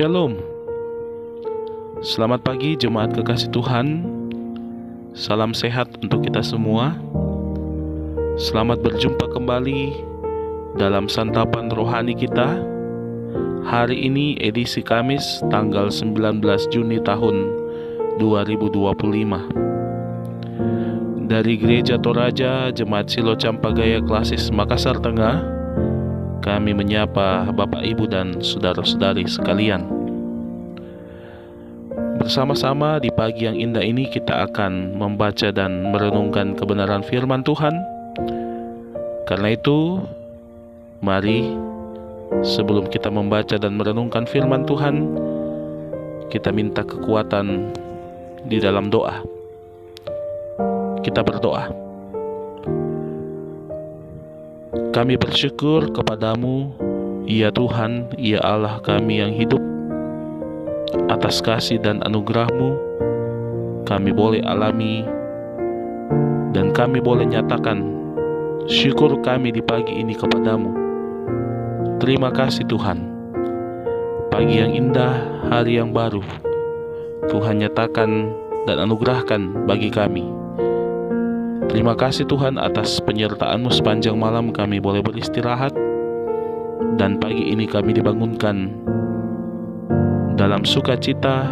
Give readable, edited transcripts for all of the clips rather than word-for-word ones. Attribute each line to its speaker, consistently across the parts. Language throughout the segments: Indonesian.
Speaker 1: Shalom. Selamat pagi jemaat kekasih Tuhan. Salam sehat untuk kita semua. Selamat berjumpa kembali dalam santapan rohani kita. Hari ini edisi Kamis tanggal 19 Juni tahun 2025. Dari Gereja Toraja Jemaat Silo Campagaya Klasis Makassar Tengah, kami menyapa Bapak, Ibu, dan saudara-saudari sekalian. Bersama-sama di pagi yang indah ini kita akan membaca dan merenungkan kebenaran firman Tuhan. Karena itu, mari sebelum kita membaca dan merenungkan firman Tuhan, kita minta kekuatan di dalam doa. Kita berdoa. Kami bersyukur kepadamu, ya Tuhan, ya Allah kami yang hidup. Atas kasih dan anugerah-Mu, kami boleh alami dan kami boleh nyatakan syukur kami di pagi ini kepadamu. Terima kasih Tuhan. Pagi yang indah, hari yang baru, Tuhan nyatakan dan anugerahkan bagi kami. Terima kasih Tuhan atas penyertaan-Mu sepanjang malam kami boleh beristirahat. Dan pagi ini kami dibangunkan dalam sukacita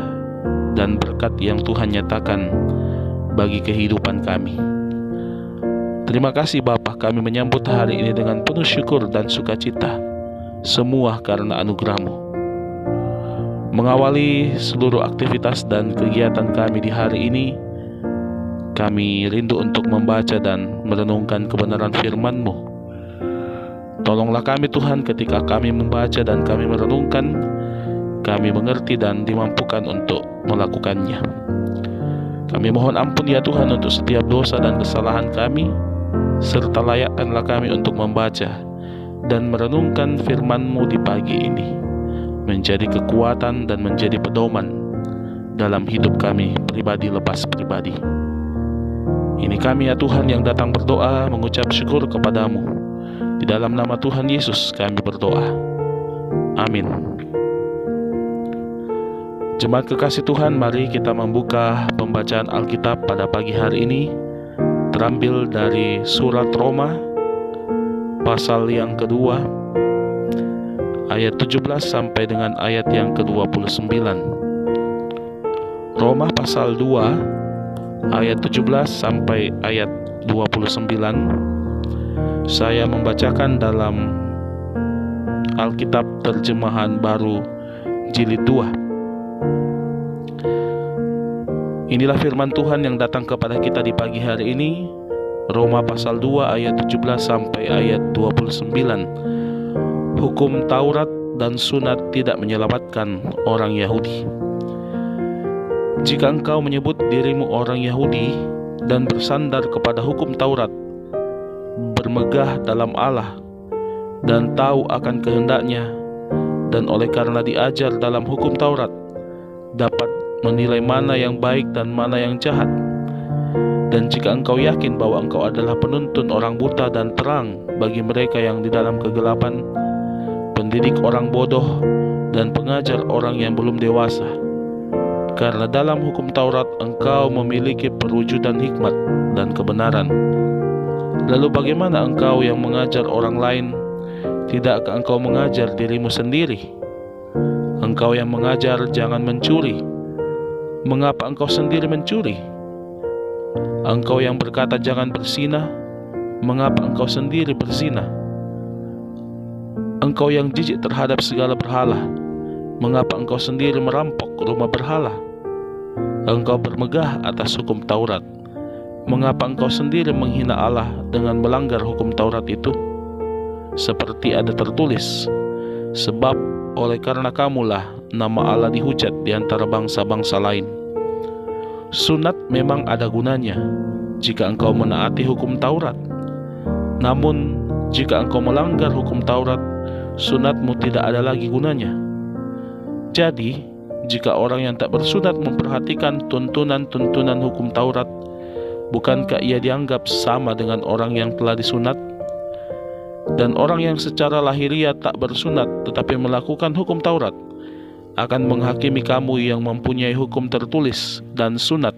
Speaker 1: dan berkat yang Tuhan nyatakan bagi kehidupan kami. Terima kasih Bapa, kami menyambut hari ini dengan penuh syukur dan sukacita. Semua karena anugerah-Mu. Mengawali seluruh aktivitas dan kegiatan kami di hari ini, kami rindu untuk membaca dan merenungkan kebenaran firman-Mu. Tolonglah kami Tuhan ketika kami membaca dan kami merenungkan, kami mengerti dan dimampukan untuk melakukannya. Kami mohon ampun ya Tuhan untuk setiap dosa dan kesalahan kami, serta layakkanlah kami untuk membaca dan merenungkan firman-Mu di pagi ini, menjadi kekuatan dan menjadi pedoman dalam hidup kami pribadi lepas pribadi. Ini kami ya Tuhan yang datang berdoa mengucap syukur kepadamu. Di dalam nama Tuhan Yesus kami berdoa. Amin. Jemaat kekasih Tuhan, mari kita membuka pembacaan Alkitab pada pagi hari ini. Terambil dari surat Roma pasal yang kedua, ayat 17 sampai dengan ayat yang ke-29. Roma pasal 2 ayat 17 sampai ayat 29. Saya membacakan dalam Alkitab Terjemahan Baru Jilid 2. Inilah firman Tuhan yang datang kepada kita di pagi hari ini. Roma pasal 2 ayat 17 sampai ayat 29. Hukum Taurat dan sunat tidak menyelamatkan orang Yahudi. Jika engkau menyebut dirimu orang Yahudi dan bersandar kepada hukum Taurat, bermegah dalam Allah dan tahu akan kehendaknya, dan oleh karena diajar dalam hukum Taurat, dapat menilai mana yang baik dan mana yang jahat. Dan jika engkau yakin bahwa engkau adalah penuntun orang buta dan terang bagi mereka yang di dalam kegelapan, pendidik orang bodoh dan pengajar orang yang belum dewasa, karena dalam hukum Taurat engkau memiliki perwujudan hikmat dan kebenaran. Lalu bagaimana engkau yang mengajar orang lain, tidakkah engkau mengajar dirimu sendiri? Engkau yang mengajar jangan mencuri, mengapa engkau sendiri mencuri? Engkau yang berkata jangan berzina, mengapa engkau sendiri berzina? Engkau yang jijik terhadap segala berhala, mengapa engkau sendiri merampok rumah berhala? Engkau bermegah atas hukum Taurat, mengapa engkau sendiri menghina Allah dengan melanggar hukum Taurat itu? Seperti ada tertulis, sebab oleh karena kamulah nama Allah dihujat di antara bangsa-bangsa lain. Sunat memang ada gunanya jika engkau menaati hukum Taurat. Namun jika engkau melanggar hukum Taurat, sunatmu tidak ada lagi gunanya. Jadi jika orang yang tak bersunat memperhatikan tuntunan-tuntunan hukum Taurat, bukankah ia dianggap sama dengan orang yang telah disunat? Dan orang yang secara lahiriah tak bersunat tetapi melakukan hukum Taurat, akan menghakimi kamu yang mempunyai hukum tertulis dan sunat,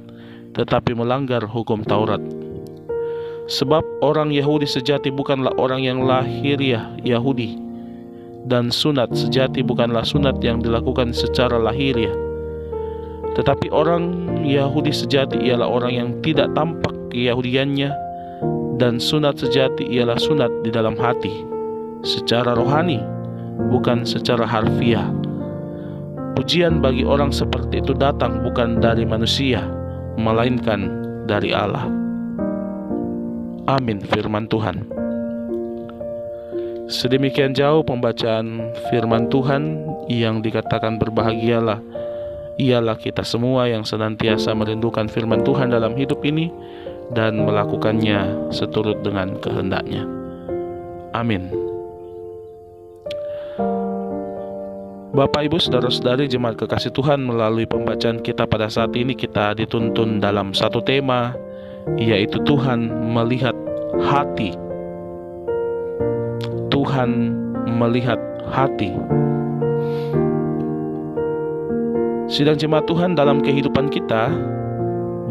Speaker 1: tetapi melanggar hukum Taurat. Sebab orang Yahudi sejati bukanlah orang yang lahiriah Yahudi, dan sunat sejati bukanlah sunat yang dilakukan secara lahiriah. Tetapi orang Yahudi sejati ialah orang yang tidak tampak keyahudiannya, dan sunat sejati ialah sunat di dalam hati, secara rohani, bukan secara harfiah. Pujian bagi orang seperti itu datang bukan dari manusia, melainkan dari Allah. Amin. Firman Tuhan. Sedemikian jauh pembacaan firman Tuhan yang dikatakan berbahagialah ialah kita semua yang senantiasa merindukan firman Tuhan dalam hidup ini dan melakukannya seturut dengan kehendak-Nya. Amin. Bapak, Ibu, Saudara-saudari jemaat kekasih Tuhan, melalui pembacaan kita pada saat ini kita dituntun dalam satu tema, yaitu Tuhan melihat hati. Tuhan melihat hati. Sidang jemaat Tuhan, dalam kehidupan kita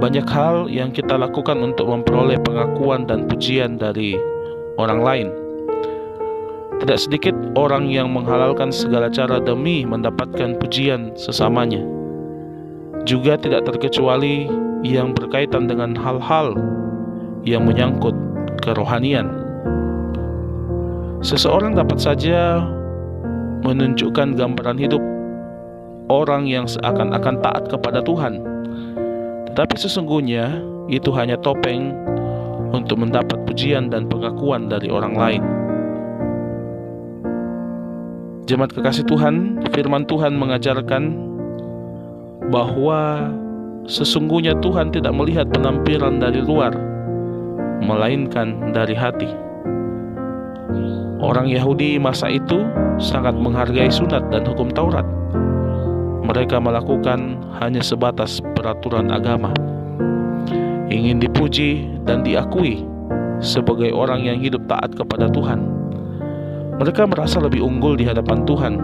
Speaker 1: banyak hal yang kita lakukan untuk memperoleh pengakuan dan pujian dari orang lain. Tidak sedikit orang yang menghalalkan segala cara demi mendapatkan pujian sesamanya. Juga tidak terkecuali yang berkaitan dengan hal-hal yang menyangkut kerohanian. Seseorang dapat saja menunjukkan gambaran hidup orang yang seakan-akan taat kepada Tuhan, tetapi sesungguhnya itu hanya topeng untuk mendapat pujian dan pengakuan dari orang lain. Jemaat kekasih Tuhan, firman Tuhan mengajarkan bahwa sesungguhnya Tuhan tidak melihat penampilan dari luar, melainkan dari hati. Orang Yahudi masa itu sangat menghargai sunat dan hukum Taurat. Mereka melakukan hanya sebatas peraturan agama, ingin dipuji dan diakui sebagai orang yang hidup taat kepada Tuhan. Mereka merasa lebih unggul di hadapan Tuhan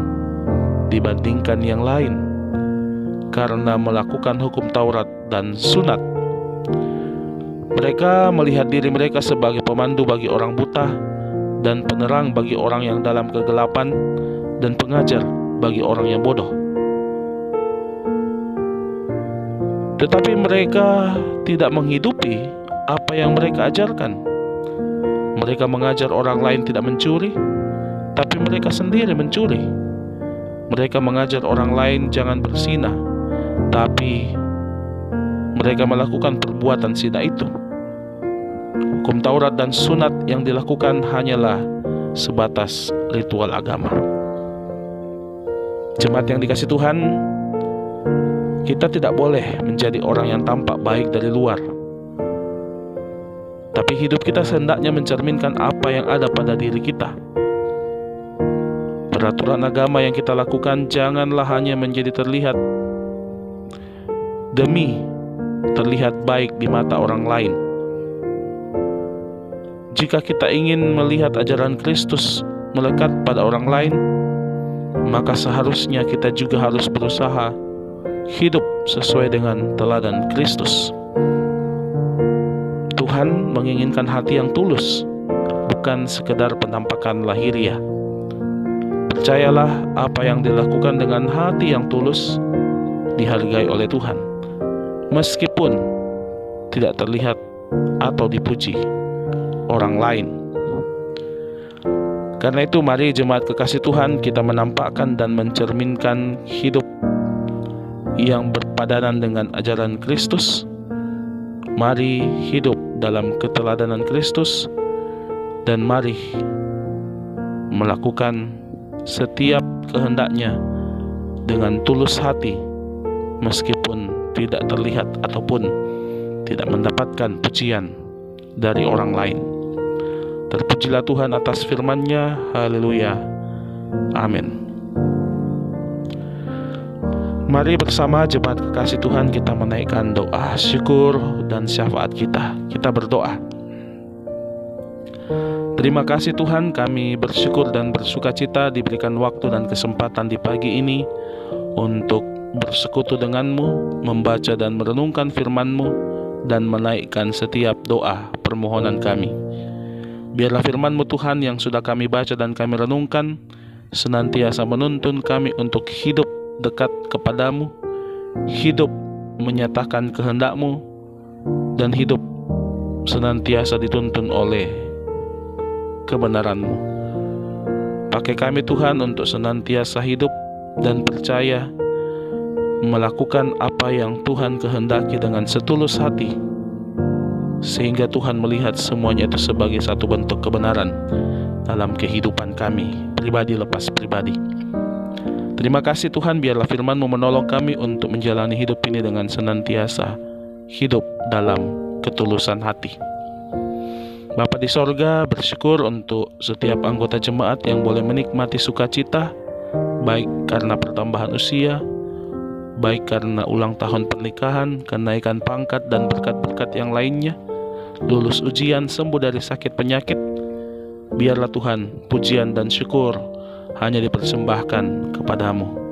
Speaker 1: dibandingkan yang lain karena melakukan hukum Taurat dan sunat. Mereka melihat diri mereka sebagai pemandu bagi orang buta dan penerang bagi orang yang dalam kegelapan dan pengajar bagi orang yang bodoh. Tetapi mereka tidak menghidupi apa yang mereka ajarkan. Mereka mengajar orang lain tidak mencuri, tapi mereka sendiri mencuri. Mereka mengajar orang lain jangan berzinah, tapi mereka melakukan perbuatan zina itu. Hukum Taurat dan sunat yang dilakukan hanyalah sebatas ritual agama. Jemaat yang dikasihi Tuhan, kita tidak boleh menjadi orang yang tampak baik dari luar, tapi hidup kita sehendaknya mencerminkan apa yang ada pada diri kita. Peraturan agama yang kita lakukan janganlah hanya menjadi terlihat demi terlihat baik di mata orang lain. Jika kita ingin melihat ajaran Kristus melekat pada orang lain, maka seharusnya kita juga harus berusaha hidup sesuai dengan teladan Kristus. Tuhan menginginkan hati yang tulus, bukan sekedar penampakan lahiriah. Percayalah, apa yang dilakukan dengan hati yang tulus dihargai oleh Tuhan, meskipun tidak terlihat atau dipuji orang lain. Karena itu mari jemaat kekasih Tuhan, kita menampakkan dan mencerminkan hidup yang berpadanan dengan ajaran Kristus. Mari hidup dalam keteladanan Kristus, dan mari melakukan setiap kehendak-Nya dengan tulus hati, meskipun tidak terlihat ataupun tidak mendapatkan pujian dari orang lain. Terpujilah Tuhan atas firman-Nya. Haleluya. Amin. Mari bersama jemaat kekasih Tuhan kita menaikkan doa syukur dan syafaat kita. Kita berdoa. Terima kasih Tuhan, kami bersyukur dan bersukacita diberikan waktu dan kesempatan di pagi ini untuk bersekutu denganmu, membaca dan merenungkan firman-Mu, dan menaikkan setiap doa permohonan kami. Biarlah firman-Mu Tuhan yang sudah kami baca dan kami renungkan senantiasa menuntun kami untuk hidup dekat kepadamu, hidup menyatakan kehendak-Mu, dan hidup senantiasa dituntun oleh kebenaran-Mu. Pakai kami Tuhan untuk senantiasa hidup dan percaya melakukan apa yang Tuhan kehendaki dengan setulus hati, sehingga Tuhan melihat semuanya itu sebagai satu bentuk kebenaran dalam kehidupan kami, pribadi lepas pribadi. Terima kasih Tuhan, biarlah firman-Mu menolong kami untuk menjalani hidup ini dengan senantiasa hidup dalam ketulusan hati. Bapa di sorga, bersyukur untuk setiap anggota jemaat yang boleh menikmati sukacita, baik karena pertambahan usia, baik karena ulang tahun pernikahan, kenaikan pangkat, dan berkat-berkat yang lainnya, lulus ujian, sembuh dari sakit penyakit. Biarlah Tuhan, pujian dan syukur hanya dipersembahkan kepadamu.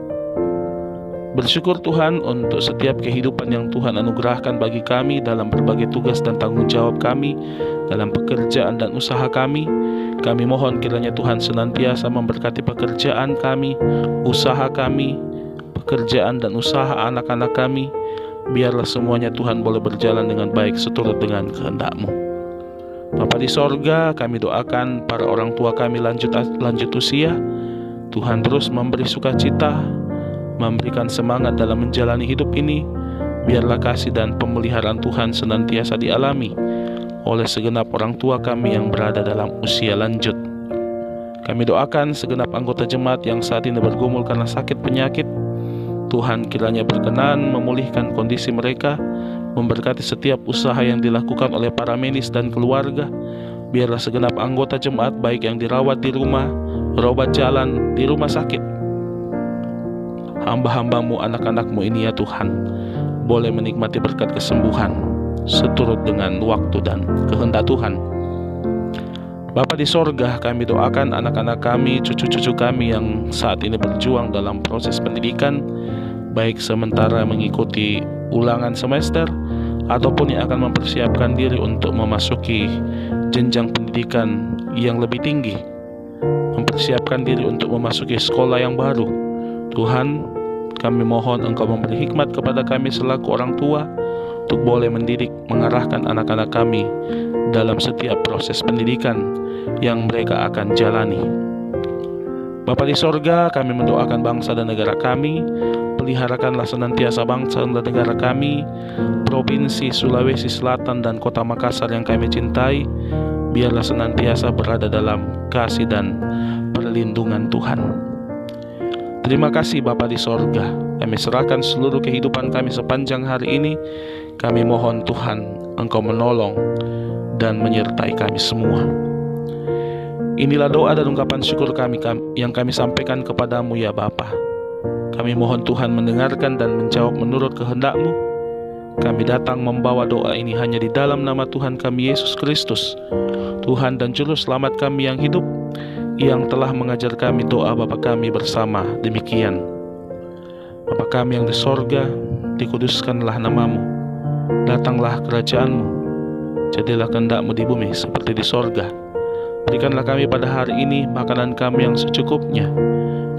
Speaker 1: Bersyukur Tuhan untuk setiap kehidupan yang Tuhan anugerahkan bagi kami dalam berbagai tugas dan tanggung jawab kami, dalam pekerjaan dan usaha kami. Kami mohon kiranya Tuhan senantiasa memberkati pekerjaan kami, usaha kami, pekerjaan dan usaha anak-anak kami. Biarlah semuanya Tuhan boleh berjalan dengan baik seturut dengan kehendak-Mu. Bapa di sorga, kami doakan para orang tua kami lanjut usia. Tuhan terus memberi sukacita, memberikan semangat dalam menjalani hidup ini. Biarlah kasih dan pemeliharaan Tuhan senantiasa dialami oleh segenap orang tua kami yang berada dalam usia lanjut. Kami doakan segenap anggota jemaat yang saat ini bergumul karena sakit penyakit. Tuhan kiranya berkenan memulihkan kondisi mereka, memberkati setiap usaha yang dilakukan oleh para medis dan keluarga. Biarlah segenap anggota jemaat baik yang dirawat di rumah, berobat jalan, di rumah sakit, hamba-hamba-Mu, anak-anak-Mu ini ya Tuhan, boleh menikmati berkat kesembuhan seturut dengan waktu dan kehendak Tuhan. Bapa di sorga, kami doakan anak-anak kami, cucu-cucu kami yang saat ini berjuang dalam proses pendidikan, baik sementara mengikuti ulangan semester ataupun yang akan mempersiapkan diri untuk memasuki jenjang pendidikan yang lebih tinggi, mempersiapkan diri untuk memasuki sekolah yang baru. Tuhan, kami mohon Engkau memberi hikmat kepada kami selaku orang tua untuk boleh mendidik, mengarahkan anak-anak kami dalam setiap proses pendidikan yang mereka akan jalani. Bapa di sorga, kami mendoakan bangsa dan negara kami. Peliharakanlah senantiasa bangsa dan negara kami, Provinsi Sulawesi Selatan dan Kota Makassar yang kami cintai. Biarlah senantiasa berada dalam kasih dan perlindungan Tuhan. Terima kasih Bapa di sorga, kami serahkan seluruh kehidupan kami sepanjang hari ini. Kami mohon Tuhan, Engkau menolong dan menyertai kami semua. Inilah doa dan ungkapan syukur kami yang kami sampaikan kepadamu ya Bapa. Kami mohon Tuhan mendengarkan dan menjawab menurut kehendak-Mu. Kami datang membawa doa ini hanya di dalam nama Tuhan kami Yesus Kristus, Tuhan dan Juru Selamat kami yang hidup, yang telah mengajar kami doa Bapa kami bersama demikian. Bapa kami yang di sorga, dikuduskanlah nama-Mu, datanglah kerajaan-Mu, jadilah kehendak-Mu di bumi seperti di sorga. Berikanlah kami pada hari ini makanan kami yang secukupnya,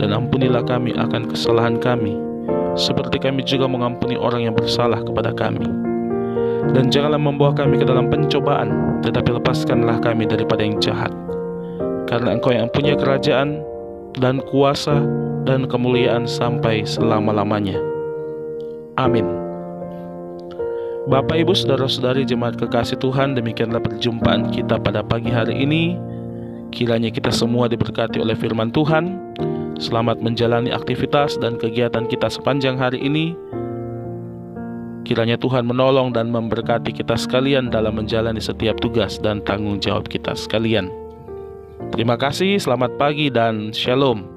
Speaker 1: dan ampunilah kami akan kesalahan kami, seperti kami juga mengampuni orang yang bersalah kepada kami. Dan janganlah membawa kami ke dalam pencobaan, tetapi lepaskanlah kami daripada yang jahat. Karena Engkau yang punya kerajaan dan kuasa dan kemuliaan sampai selama-lamanya. Amin. Bapak, Ibu, saudara-saudari jemaat kekasih Tuhan, demikianlah perjumpaan kita pada pagi hari ini. Kiranya kita semua diberkati oleh firman Tuhan. Selamat menjalani aktivitas dan kegiatan kita sepanjang hari ini. Kiranya Tuhan menolong dan memberkati kita sekalian dalam menjalani setiap tugas dan tanggung jawab kita sekalian. Terima kasih, selamat pagi dan shalom.